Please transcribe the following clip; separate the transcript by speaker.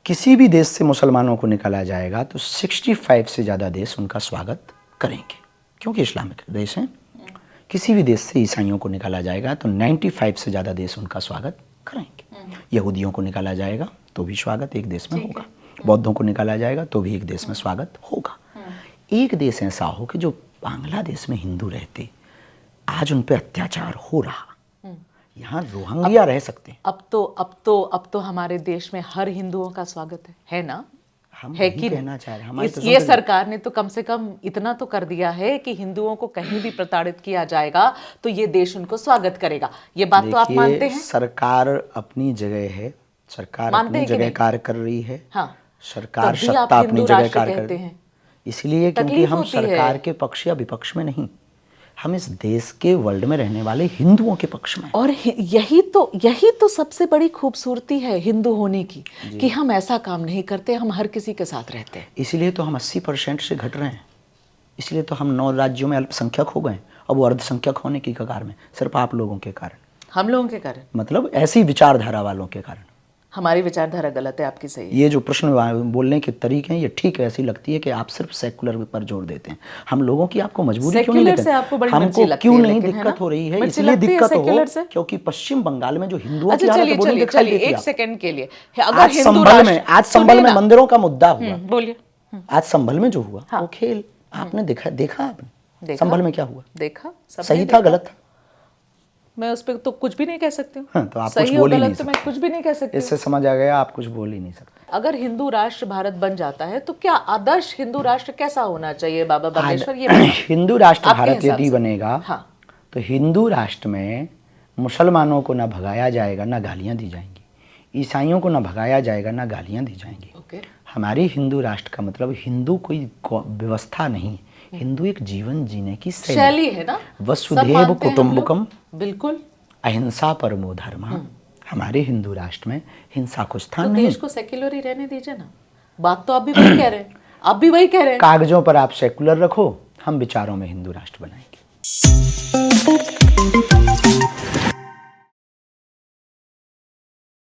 Speaker 1: किसी भी देश से मुसलमानों को निकाला जाएगा तो 65 से ज़्यादा देश उनका स्वागत करेंगे, क्योंकि इस्लामिक देश हैं। किसी भी देश से ईसाइयों को निकाला जाएगा तो 95 से ज़्यादा देश उनका स्वागत करेंगे। यहूदियों को निकाला जाएगा तो भी स्वागत एक देश में होगा, बौद्धों को निकाला जाएगा तो भी एक देश में स्वागत होगा। एक देश ऐसा हो कि जो बांग्लादेश में हिंदू रहते, आज उन पर अत्याचार हो रहा, यहाँ रोहिंग्या रह सकते हैं।
Speaker 2: अब तो हमारे देश में हर हिंदुओं का स्वागत है ना?
Speaker 1: हम
Speaker 2: है
Speaker 1: वही
Speaker 2: कि
Speaker 1: कहना चाह रहे हैं।
Speaker 2: ये सरकार ने तो कम से कम इतना तो कर दिया है कि हिंदुओं को कहीं भी प्रताड़ित किया जाएगा तो ये देश उनको स्वागत करेगा। ये बात तो आप मानते हैं?
Speaker 1: सरकार अपनी जगह है, सरकार अपनी जगह कार्य कर रही है।
Speaker 2: हाँ,
Speaker 1: सरकार सत्ता अपनी जगह कार्य कर रही है। इसलिए क्योंकि हम सरकार के पक्ष या विपक्ष में नहीं, हम इस देश के वर्ल्ड में रहने वाले हिंदुओं के पक्ष में।
Speaker 2: और यही तो सबसे बड़ी खूबसूरती है हिंदू होने की, कि हम ऐसा काम नहीं करते, हम हर किसी के साथ रहते हैं।
Speaker 1: इसलिए तो हम 80% से घट रहे हैं, इसलिए तो हम 9 राज्यों में अल्पसंख्यक हो गए, अब वो अर्धसंख्यक होने की कगार में, सिर्फ आप लोगों के कारण,
Speaker 2: हम लोगों के कारण,
Speaker 1: मतलब ऐसी विचारधारा वालों के कारण।
Speaker 2: हमारी विचारधारा गलत है, आपकी सही है।
Speaker 1: ये जो प्रश्न बोलने के तरीके हैं ये ठीक है, ऐसी लगती है कि आप सिर्फ सेकुलर पर जोर देते हैं। हम लोगों की आपको मजबूरी क्यों नहीं लेते? हमको क्यों नहीं दिक्कत हो रही है? इसलिए दिक्कत हो क्योंकि पश्चिम बंगाल में जो हिंदुओं की हालत बुरी दिखाई देती है।
Speaker 2: एक सेकंड के लिए,
Speaker 1: आज संभल में मंदिरों का मुद्दा हुआ,
Speaker 2: बोलिए।
Speaker 1: आज संभल में जो हुआ वो खेल आपने देखा आपने संभल में क्या हुआ?
Speaker 2: देखा,
Speaker 1: सही था गलत था?
Speaker 2: मैं उस पर तो कुछ भी नहीं कह सकती हूँ।
Speaker 1: तो आप कुछ बोल ही नहीं सकते।
Speaker 2: मैं कुछ भी नहीं कह सकती।
Speaker 1: इससे समझ आ गया आप कुछ बोल ही नहीं सकते।
Speaker 2: अगर हिंदू राष्ट्र भारत बन जाता है तो क्या आदर्श हिंदू राष्ट्र कैसा होना चाहिए बाबा बागेश्वर? ये
Speaker 1: हिंदू राष्ट्र भारत यदि बनेगा तो हिंदू राष्ट्र में मुसलमानों को ना भगाया जाएगा ना गालियां दी जाएंगी, ईसाइयों को ना भगाया जाएगा ना गालियां दी जाएंगी। हमारी हिंदू राष्ट्र का मतलब हिंदू कोई व्यवस्था नहीं, हिंदू एक जीवन जीने की
Speaker 2: शैली है ना।
Speaker 1: वसुधैव कुटुंबकम,
Speaker 2: बिल्कुल,
Speaker 1: अहिंसा परमो धर्मः। हमारे हिंदू राष्ट्र में हिंसा को स्थान
Speaker 2: तो
Speaker 1: नहीं।
Speaker 2: देश को सेक्युलर ही रहने दीजिए ना। बात तो आप भी वही कह रहे हैं, आप भी वही कह रहे हैं।
Speaker 1: कागजों पर आप सेकुलर रखो, हम विचारों में हिंदू राष्ट्र बनाएंगे।